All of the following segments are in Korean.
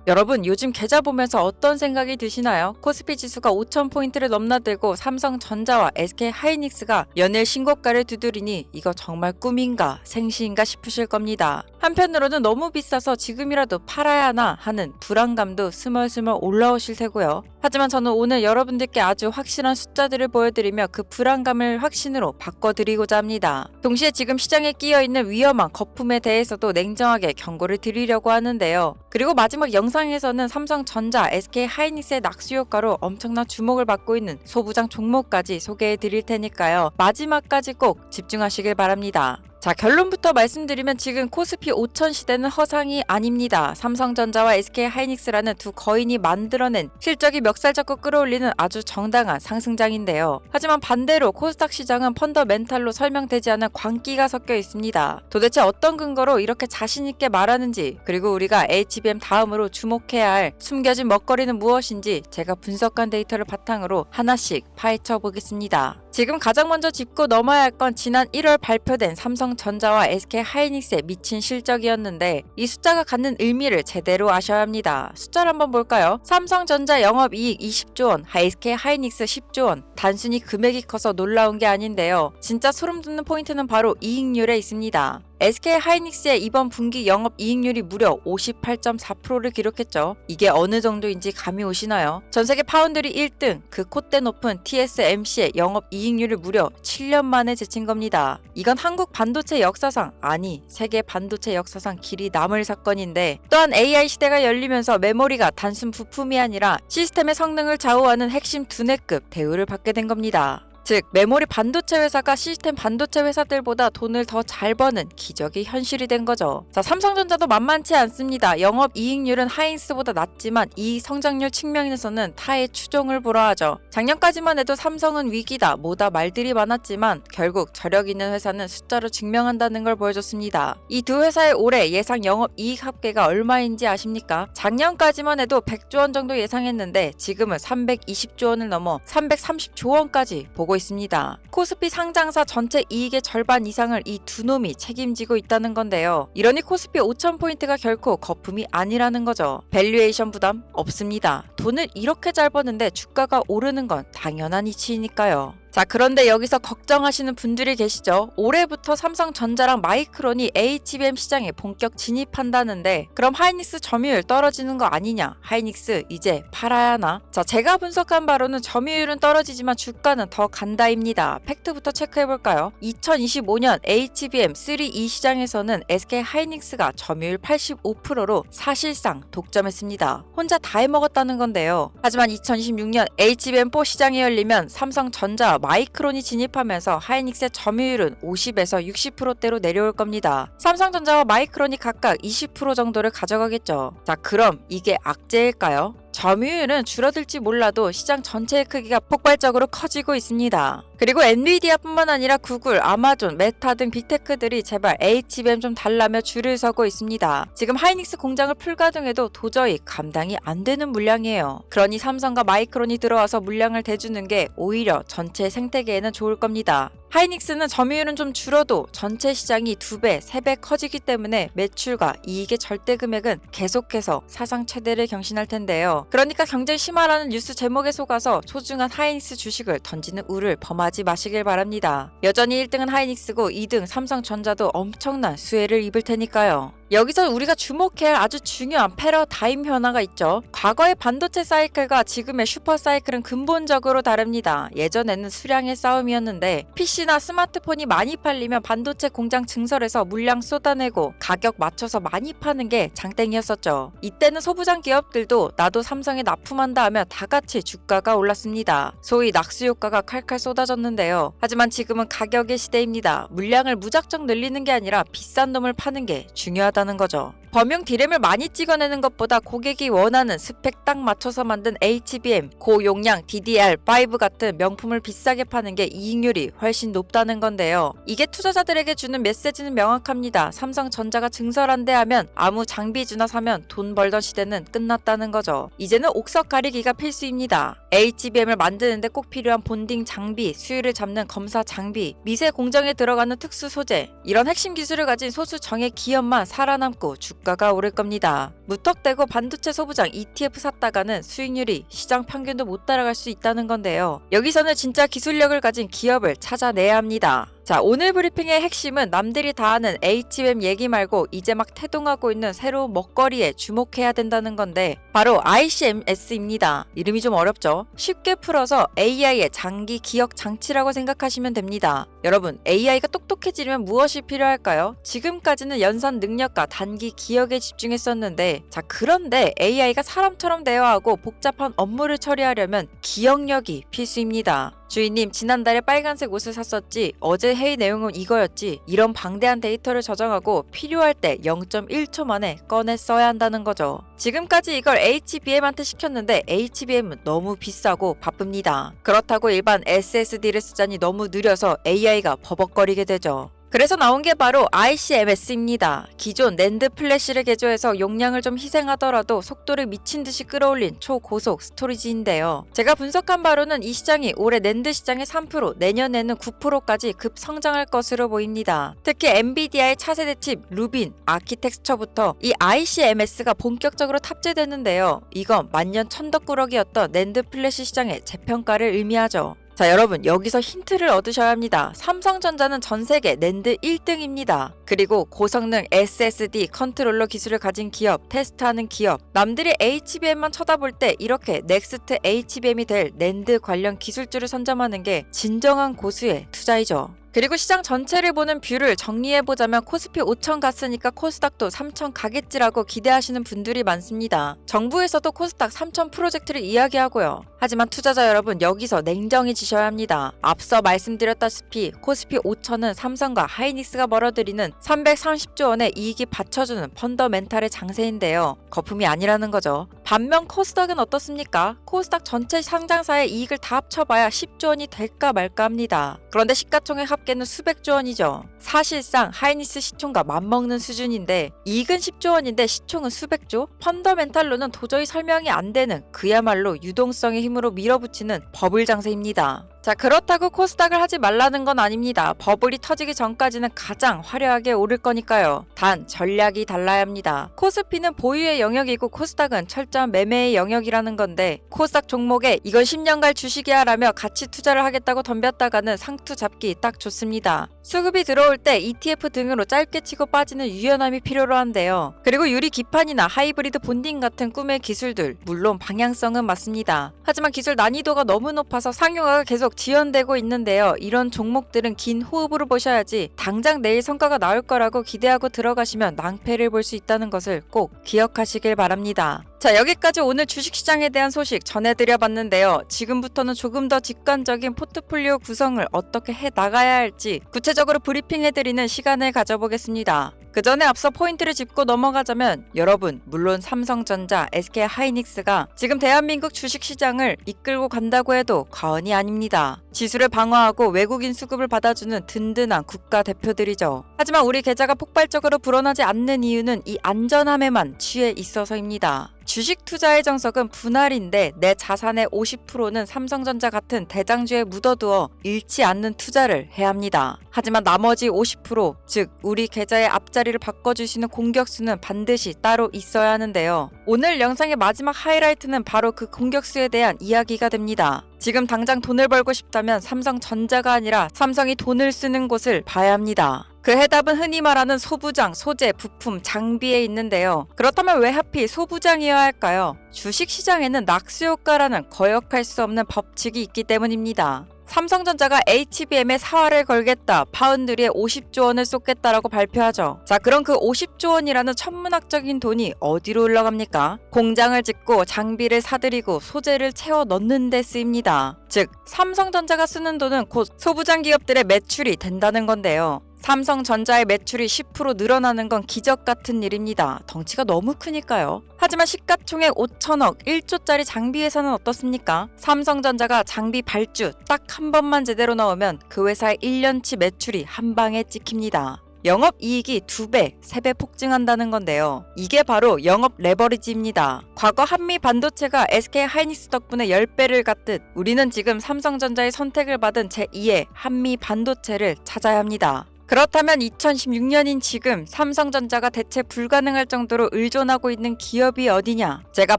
여러분 요즘 계좌 보면서 어떤 생각이 드시나요? 코스피 지수가 5,000포인트를 넘나들고 삼성전자와 SK하이닉스가 연일 신고가를 두드리니 이거 정말 꿈인가 생시인가 싶으실 겁니다. 한편으로는 너무 비싸서 지금이라도 팔아야 하나 하는 불안감도 스멀스멀 올라오실 테고요. 하지만 저는 오늘 여러분들께 아주 확실한 숫자들을 보여드리며 그 불안감을 확신으로 바꿔드리고자 합니다. 동시에 지금 시장에 끼어있는 위험한 거품에 대해서도 냉정하게 경고를 드리려고 하는데요. 그리고 마지막 영상에서는 삼성전자, SK하이닉스의 낙수 효과로 엄청난 주목을 받고 있는 소부장 종목까지 소개해 드릴 테니까요. 마지막까지 꼭 집중하시길 바랍니다. 자, 결론부터 말씀드리면 지금 코스피 5천 시대는 허상이 아닙니다. 삼성전자와 SK하이닉스라는 두 거인이 만들어낸 실적이 멱살 잡고 끌어올리는 아주 정당한 상승장인데요. 하지만 반대로 코스닥 시장은 펀더멘탈로 설명되지 않은 광기가 섞여 있습니다. 도대체 어떤 근거로 이렇게 자신있게 말하는지, 그리고 우리가 HBM 다음으로 주목해야 할 숨겨진 먹거리는 무엇인지 제가 분석한 데이터를 바탕으로 하나씩 파헤쳐 보겠습니다. 지금 가장 먼저 짚고 넘어야 할 건 지난 1월 발표된 삼성전자와 SK하이닉스의 미친 실적이었는데 이 숫자가 갖는 의미를 제대로 아셔야 합니다. 숫자를 한번 볼까요? 삼성전자 영업이익 20조 원, SK하이닉스 10조 원. 단순히 금액이 커서 놀라운 게 아닌데요. 진짜 소름 돋는 포인트는 바로 이익률에 있습니다. SK하이닉스의 이번 분기 영업이익률이 무려 58.4%를 기록했죠. 이게 어느 정도인지 감이 오시나요? 전세계 파운드리 1등, 그 콧대 높은 TSMC의 영업이익률을 무려 7년 만에 제친 겁니다. 이건 한국 반도체 역사상, 아니 세계 반도체 역사상 길이 남을 사건인데, 또한 AI 시대가 열리면서 메모리가 단순 부품이 아니라 시스템의 성능을 좌우하는 핵심 두뇌급 대우를 받게 된 겁니다. 즉, 메모리 반도체 회사가 시스템 반도체 회사들보다 돈을 더 잘 버는 기적이 현실이 된 거죠. 자, 삼성전자도 만만치 않습니다. 영업이익률은 하이닉스보다 낮지만 이익 성장률 측면에서는 타의 추종을 보라하죠. 작년까지만 해도 삼성은 위기다, 뭐다 말들이 많았지만 결국 저력 있는 회사는 숫자로 증명한다는 걸 보여줬습니다. 이 두 회사의 올해 예상 영업이익 합계가 얼마인지 아십니까? 작년까지만 해도 100조 원 정도 예상했는데 지금은 320조 원을 넘어 330조 원까지 보고 있습니다. 코스피 상장사 전체 이익의 절반 이상을 이 두 놈이 책임지고 있다는 건데요. 이러니 코스피 5,000포인트가 결코 거품이 아니라는 거죠. 밸류에이션 부담 없습니다. 돈을 이렇게 잘 버는데 주가가 오르는 건 당연한 이치이니까요. 자, 그런데 여기서 걱정하시는 분들이 계시죠? 올해부터 삼성전자랑 마이크론이 HBM 시장에 본격 진입한다는데 그럼 하이닉스 점유율 떨어지는 거 아니냐? 하이닉스 이제 팔아야 하나? 자, 제가 분석한 바로는 점유율은 떨어지지만 주가는 더 간다입니다. 팩트부터 체크해볼까요? 2025년 HBM 3E 시장에서는 SK하이닉스가 점유율 85%로 사실상 독점했습니다. 혼자 다 해먹었다는 건데요. 하지만 2026년 HBM4 시장이 열리면 삼성전자 마이크론이 진입하면서 하이닉스의 점유율은 50에서 60%대로 내려올 겁니다. 삼성전자와 마이크론이 각각 20% 정도를 가져가겠죠. 자, 그럼 이게 악재일까요? 점유율은 줄어들지 몰라도 시장 전체의 크기가 폭발적으로 커지고 있습니다. 그리고 엔비디아뿐만 아니라 구글, 아마존, 메타 등 빅테크들이 제발 HBM 좀 달라며 줄을 서고 있습니다. 지금 하이닉스 공장을 풀가동해도 도저히 감당이 안 되는 물량이에요. 그러니 삼성과 마이크론이 들어와서 물량을 대주는 게 오히려 전체 생태계에는 좋을 겁니다. 하이닉스는 점유율은 좀 줄어도 전체 시장이 2배, 3배 커지기 때문에 매출과 이익의 절대 금액은 계속해서 사상 최대를 경신할 텐데요. 그러니까 경쟁 심화라는 뉴스 제목에 속아서 소중한 하이닉스 주식을 던지는 우를 범하지 마시길 바랍니다. 여전히 1등은 하이닉스고 2등 삼성전자도 엄청난 수혜를 입을 테니까요. 여기서 우리가 주목해야 할 아주 중요한 패러다임 변화가 있죠. 과거의 반도체 사이클과 지금의 슈퍼 사이클은 근본적으로 다릅니다. 예전에는 수량의 싸움이었는데 PC나 스마트폰이 많이 팔리면 반도체 공장 증설해서 물량 쏟아내고 가격 맞춰서 많이 파는 게 장땡이었었죠. 이때는 소부장 기업들도 나도 삼성에 납품한다 하며 다 같이 주가가 올랐습니다. 소위 낙수 효과가 칼칼 쏟아졌는데요. 하지만 지금은 가격의 시대입니다. 물량을 무작정 늘리는 게 아니라 비싼 놈을 파는 게 중요하다는 거죠. 범용 D램을 많이 찍어내는 것보다 고객이 원하는 스펙 딱 맞춰서 만든 HBM, 고용량 DDR5 같은 명품을 비싸게 파는 게 이익률이 훨씬 높다는 건데요. 이게 투자자들에게 주는 메시지는 명확합니다. 삼성전자가 증설한대 하면 아무 장비주나 사면 돈 벌던 시대는 끝났다는 거죠. 이제는 옥석 가리기가 필수입니다. HBM을 만드는데 꼭 필요한 본딩 장비, 수위를 잡는 검사 장비, 미세 공정에 들어가는 특수 소재, 이런 핵심 기술을 가진 소수 정예 기업만 살아남고 주가가 오를 겁니다. 무턱대고 반도체 소부장 ETF 샀다가는 수익률이 시장 평균도 못 따라갈 수 있다는 건데요. 여기서는 진짜 기술력을 가진 기업을 찾아내야 합니다. 자, 오늘 브리핑의 핵심은 남들이 다 아는 HBM 얘기 말고 이제 막 태동하고 있는 새로운 먹거리에 주목해야 된다는 건데 바로 ICMS입니다. 이름이 좀 어렵죠? 쉽게 풀어서 AI의 장기 기억 장치라고 생각하시면 됩니다. 여러분, AI가 똑똑해지려면 무엇이 필요할까요? 지금까지는 연산 능력과 단기 기억에 집중했었는데 자, 그런데 AI가 사람처럼 대화하고 복잡한 업무를 처리하려면 기억력이 필수입니다. 주인님, 지난달에 빨간색 옷을 샀었지, 어제 회의 내용은 이거였지, 이런 방대한 데이터를 저장하고 필요할 때 0.1초 만에 꺼내 써야 한다는 거죠. 지금까지 이걸 HBM한테 시켰는데 HBM은 너무 비싸고 바쁩니다. 그렇다고 일반 SSD를 쓰자니 너무 느려서 AI가 버벅거리게 되죠. 그래서 나온 게 바로 ICMS입니다. 기존 낸드 플래시를 개조해서 용량을 좀 희생하더라도 속도를 미친 듯이 끌어올린 초고속 스토리지인데요. 제가 분석한 바로는 이 시장이 올해 낸드 시장의 3%, 내년에는 9%까지 급성장할 것으로 보입니다. 특히 엔비디아의 차세대 칩 루빈, 아키텍스처부터 이 ICMS가 본격적으로 탑재되는데요. 이건 만년 천덕꾸러기였던 낸드 플래시 시장의 재평가를 의미하죠. 자, 여러분, 여기서 힌트를 얻으셔야 합니다. 삼성전자는 전 세계 낸드 1등입니다. 그리고 고성능 SSD 컨트롤러 기술을 가진 기업, 테스트하는 기업, 남들이 HBM만 쳐다볼 때 이렇게 넥스트 HBM이 될 낸드 관련 기술주를 선점하는 게 진정한 고수의 투자이죠. 그리고 시장 전체를 보는 뷰를 정리해보자면 코스피 5천 갔으니까 코스닥도 3천 가겠지라고 기대하시는 분들이 많습니다. 정부에서도 코스닥 3천 프로젝트를 이야기하고요. 하지만 투자자 여러분, 여기서 냉정해지셔야 합니다. 앞서 말씀드렸다시피 코스피 5천은 삼성과 하이닉스가 벌어들이는 330조 원의 이익이 받쳐주는 펀더멘탈의 장세인데요. 거품이 아니라는 거죠. 반면 코스닥은 어떻습니까? 코스닥 전체 상장사의 이익을 다 합쳐봐야 10조 원이 될까 말까 합니다. 그런데 시가총액 합계는 수백조 원이죠. 사실상 하이닉스 시총과 맞먹는 수준인데 이익은 10조 원인데 시총은 수백조? 펀더멘탈로는 도저히 설명이 안 되는 그야말로 유동성의 힘으로 밀어붙이는 버블 장세입니다. 자, 그렇다고 코스닥을 하지 말라는 건 아닙니다. 버블이 터지기 전까지는 가장 화려하게 오를 거니까요. 단 전략이 달라야 합니다. 코스피는 보유의 영역이고 코스닥은 철저한 매매의 영역이라는 건데 코스닥 종목에 이건 10년 갈 주식이야 라며 가치 투자를 하겠다고 덤볐다가는 상투 잡기 딱 좋습니다. 수급이 들어올 때 ETF 등으로 짧게 치고 빠지는 유연함이 필요로 한데요. 그리고 유리 기판이나 하이브리드 본딩 같은 꿈의 기술들, 물론 방향성은 맞습니다. 하지만 기술 난이도가 너무 높아서 상용화가 계속 지연되고 있는데요. 이런 종목들은 긴 호흡으로 보셔야지 당장 내일 성과가 나올 거라고 기대하고 들어가시면 낭패를 볼 수 있다는 것을 꼭 기억하시길 바랍니다. 자, 여기까지 오늘 주식시장에 대한 소식 전해드려봤는데요. 지금부터는 조금 더 직관적인 포트폴리오 구성을 어떻게 해 나가야 할지 구체적으로 브리핑해드리는 시간을 가져보겠습니다. 그 전에 앞서 포인트를 짚고 넘어가자면 여러분, 물론 삼성전자, SK하이닉스가 지금 대한민국 주식시장을 이끌고 간다고 해도 과언이 아닙니다. 지수를 방어하고 외국인 수급을 받아주는 든든한 국가대표들이죠. 하지만 우리 계좌가 폭발적으로 불어나지 않는 이유는 이 안전함에만 취해 있어서입니다. 주식 투자의 정석은 분할인데 내 자산의 50%는 삼성전자 같은 대장주에 묻어두어 잃지 않는 투자를 해야 합니다. 하지만 나머지 50%, 즉 우리 계좌의 앞자리를 바꿔주시는 공격수는 반드시 따로 있어야 하는데요. 오늘 영상의 마지막 하이라이트는 바로 그 공격수에 대한 이야기가 됩니다. 지금 당장 돈을 벌고 싶다면 삼성전자가 아니라 삼성이 돈을 쓰는 곳을 봐야 합니다. 그 해답은 흔히 말하는 소부장, 소재, 부품, 장비에 있는데요. 그렇다면 왜 하필 소부장이어야 할까요? 주식시장에는 낙수효과라는 거역할 수 없는 법칙이 있기 때문입니다. 삼성전자가 HBM에 사활을 걸겠다, 파운드리에 50조 원을 쏟겠다라고 발표하죠. 자, 그럼 그 50조 원이라는 천문학적인 돈이 어디로 흘러갑니까? 공장을 짓고 장비를 사들이고 소재를 채워 넣는 데 쓰입니다. 즉, 삼성전자가 쓰는 돈은 곧 소부장 기업들의 매출이 된다는 건데요. 삼성전자의 매출이 10% 늘어나는 건 기적 같은 일입니다. 덩치가 너무 크니까요. 하지만 시가총액 5천억, 1조짜리 장비 회사는 어떻습니까? 삼성전자가 장비 발주 딱 한 번만 제대로 넣으면 그 회사의 1년치 매출이 한 방에 찍힙니다. 영업이익이 2배, 3배 폭증한다는 건데요. 이게 바로 영업 레버리지입니다. 과거 한미 반도체가 SK 하이닉스 덕분에 10배를 갔듯 우리는 지금 삼성전자의 선택을 받은 제2의 한미 반도체를 찾아야 합니다. 그렇다면 2016년인 지금 삼성전자가 대체 불가능할 정도로 의존하고 있는 기업이 어디냐? 제가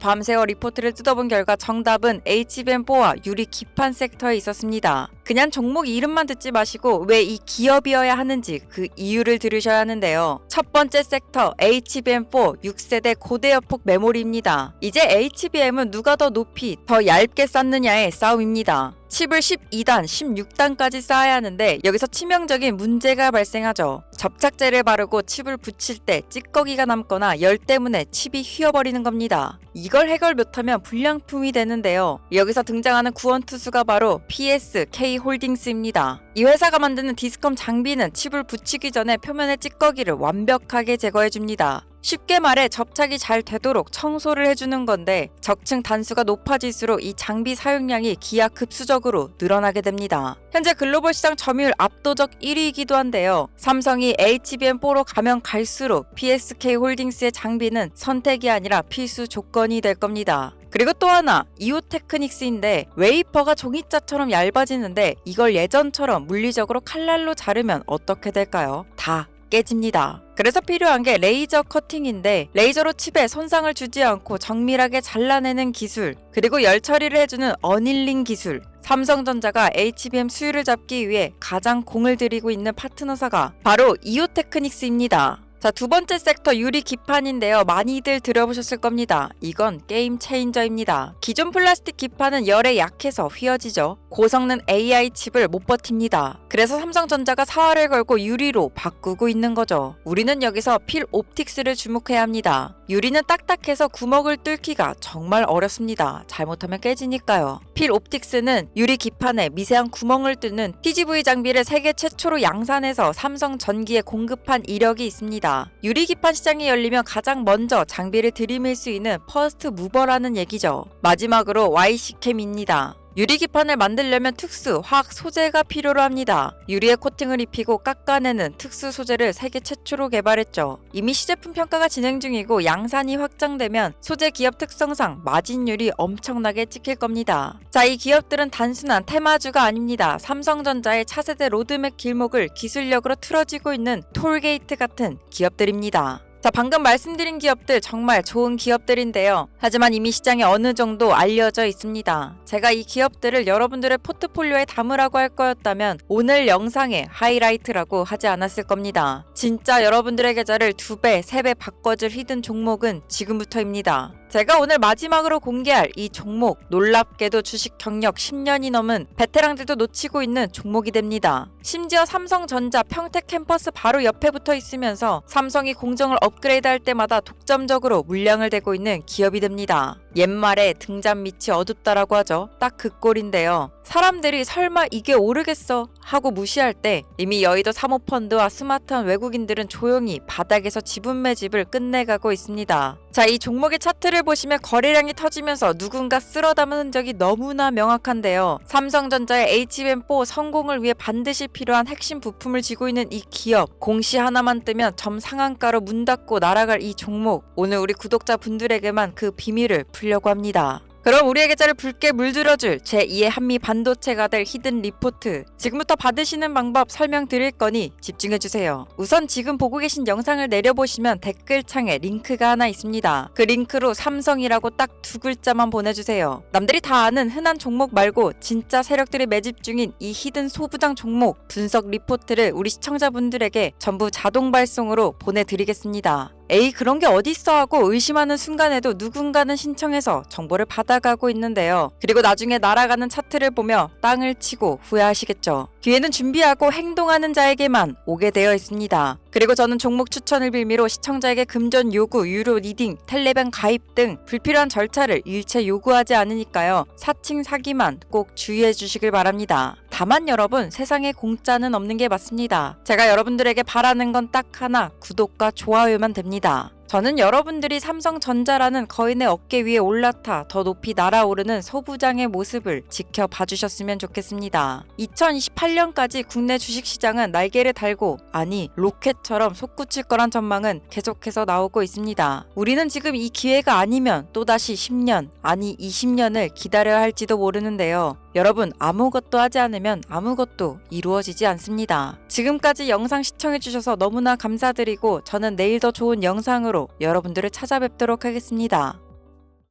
밤새워 리포트를 뜯어본 결과 정답은 HBM4와 유리 기판 섹터에 있었습니다. 그냥 종목 이름만 듣지 마시고 왜 이 기업이어야 하는지 그 이유를 들으셔야 하는데요. 첫 번째 섹터 HBM4 6세대 고대역폭 메모리입니다. 이제 HBM은 누가 더 높이 더 얇게 쌓느냐의 싸움입니다. 칩을 12단, 16단까지 쌓아야 하는데 여기서 치명적인 문제가 발생하죠. 접착제를 바르고 칩을 붙일 때 찌꺼기가 남거나 열 때문에 칩이 휘어버리는 겁니다. 이걸 해결 못하면 불량품이 되는데요. 여기서 등장하는 구원투수가 바로 PSK 홀딩스입니다. 이 회사가 만드는 디스컴 장비는 칩을 붙이기 전에 표면의 찌꺼기를 완벽하게 제거해줍니다. 쉽게 말해 접착이 잘 되도록 청소를 해주는 건데 적층 단수가 높아질수록 이 장비 사용량이 기하급수적으로 늘어나게 됩니다. 현재 글로벌 시장 점유율 압도적 1위이기도 한데요. 삼성이 HBM4로 가면 갈수록 PSK 홀딩스의 장비는 선택이 아니라 필수 조건이 될 겁니다. 그리고 또 하나 이오테크닉스인데 웨이퍼가 종이자처럼 얇아지는데 이걸 예전처럼 물리적으로 칼날로 자르면 어떻게 될까요? 다 깨집니다. 그래서 필요한 게 레이저 커팅인데 레이저로 칩에 손상을 주지 않고 정밀하게 잘라내는 기술, 그리고 열 처리를 해주는 어닐링 기술. 삼성전자가 HBM 수율을 잡기 위해 가장 공을 들이고 있는 파트너사가 바로 이오테크닉스입니다. 자, 두 번째 섹터 유리 기판인데요. 많이들 들어보셨을 겁니다. 이건 게임 체인저입니다. 기존 플라스틱 기판은 열에 약해서 휘어지죠. 고성능 AI 칩을 못 버팁니다. 그래서 삼성전자가 사활을 걸고 유리로 바꾸고 있는 거죠. 우리는 여기서 필 옵틱스를 주목해야 합니다. 유리는 딱딱해서 구멍을 뚫기가 정말 어렵습니다. 잘못하면 깨지니까요. 필 옵틱스는 유리 기판에 미세한 구멍을 뚫는 TGV 장비를 세계 최초로 양산해서 삼성 전기에 공급한 이력이 있습니다. 유리 기판 시장이 열리면 가장 먼저 장비를 들이밀 수 있는 퍼스트 무버라는 얘기죠. 마지막으로 YC캠입니다. 유리 기판을 만들려면 특수 화학 소재가 필요로 합니다. 유리에 코팅을 입히고 깎아내는 특수 소재를 세계 최초로 개발했죠. 이미 시제품 평가가 진행 중이고 양산이 확장되면 소재 기업 특성상 마진율이 엄청나게 찍힐 겁니다. 자, 이 기업들은 단순한 테마주가 아닙니다. 삼성전자의 차세대 로드맵 길목을 기술력으로 틀어지고 있는 톨게이트 같은 기업들입니다. 자, 방금 말씀드린 기업들 정말 좋은 기업들인데요. 하지만 이미 시장에 어느 정도 알려져 있습니다. 제가 이 기업들을 여러분들의 포트폴리오에 담으라고 할 거였다면 오늘 영상의 하이라이트라고 하지 않았을 겁니다. 진짜 여러분들의 계좌를 2배, 3배 바꿔줄 히든 종목은 지금부터입니다. 제가 오늘 마지막으로 공개할 이 종목, 놀랍게도 주식 경력 10년이 넘은 베테랑들도 놓치고 있는 종목이 됩니다. 심지어 삼성전자 평택 캠퍼스 바로 옆에 붙어 있으면서 삼성이 공정을 업그레이드할 때마다 독점적으로 물량을 대고 있는 기업이 됩니다. 옛말에 등잔 밑이 어둡다라고 하죠. 딱 그 꼴인데요. 사람들이 설마 이게 오르겠어 하고 무시할 때 이미 여의도 사모펀드와 스마트한 외국인들은 조용히 바닥에서 지분 매집을 끝내가고 있습니다. 자, 이 종목의 차트를 보시면 거래량이 터지면서 누군가 쓸어 담은 흔적이 너무나 명확한데요. 삼성전자의 HBM4 성공을 위해 반드시 필요한 핵심 부품을 쥐고 있는 이 기업, 공시 하나만 뜨면 점 상한가로 문 닫고 날아갈 이 종목, 오늘 우리 구독자분들에게만 그 비밀을 풀려고 합니다. 그럼 우리의 계좌를 붉게 물들여줄 제2의 한미 반도체가 될 히든 리포트, 지금부터 받으시는 방법 설명드릴 거니 집중해주세요. 우선 지금 보고 계신 영상을 내려보시면 댓글창에 링크가 하나 있습니다. 그 링크로 삼성이라고 딱 2글자만 보내주세요. 남들이 다 아는 흔한 종목 말고 진짜 세력들이 매집 중인 이 히든 소부장 종목 분석 리포트를 우리 시청자분들에게 전부 자동 발송으로 보내드리겠습니다. 에이, 그런 게 어딨어 하고 의심하는 순간에도 누군가는 신청해서 정보를 받아가고 있는데요. 그리고 나중에 날아가는 차트를 보며 땅을 치고 후회하시겠죠. 기회는 준비하고 행동하는 자에게만 오게 되어 있습니다. 그리고 저는 종목 추천을 빌미로 시청자에게 금전 요구, 유료 리딩, 텔레gram 가입 등 불필요한 절차를 일체 요구하지 않으니까요. 사칭 사기만 꼭 주의해 주시길 바랍니다. 다만 여러분, 세상에 공짜는 없는 게 맞습니다. 제가 여러분들에게 바라는 건 딱 하나, 구독과 좋아요만 됩니다. 저는 여러분들이 삼성전자라는 거인의 어깨 위에 올라타 더 높이 날아오르는 소부장의 모습을 지켜봐 주셨으면 좋겠습니다. 2028년까지 국내 주식시장은 날개를 달고, 아니 로켓처럼 솟구칠 거란 전망은 계속해서 나오고 있습니다. 우리는 지금 이 기회가 아니면 또다시 10년, 아니 20년을 기다려야 할지도 모르는데요. 여러분, 아무것도 하지 않으면 아무것도 이루어지지 않습니다. 지금까지 영상 시청해주셔서 너무나 감사드리고, 저는 내일 더 좋은 영상으로 여러분들을 찾아뵙도록 하겠습니다.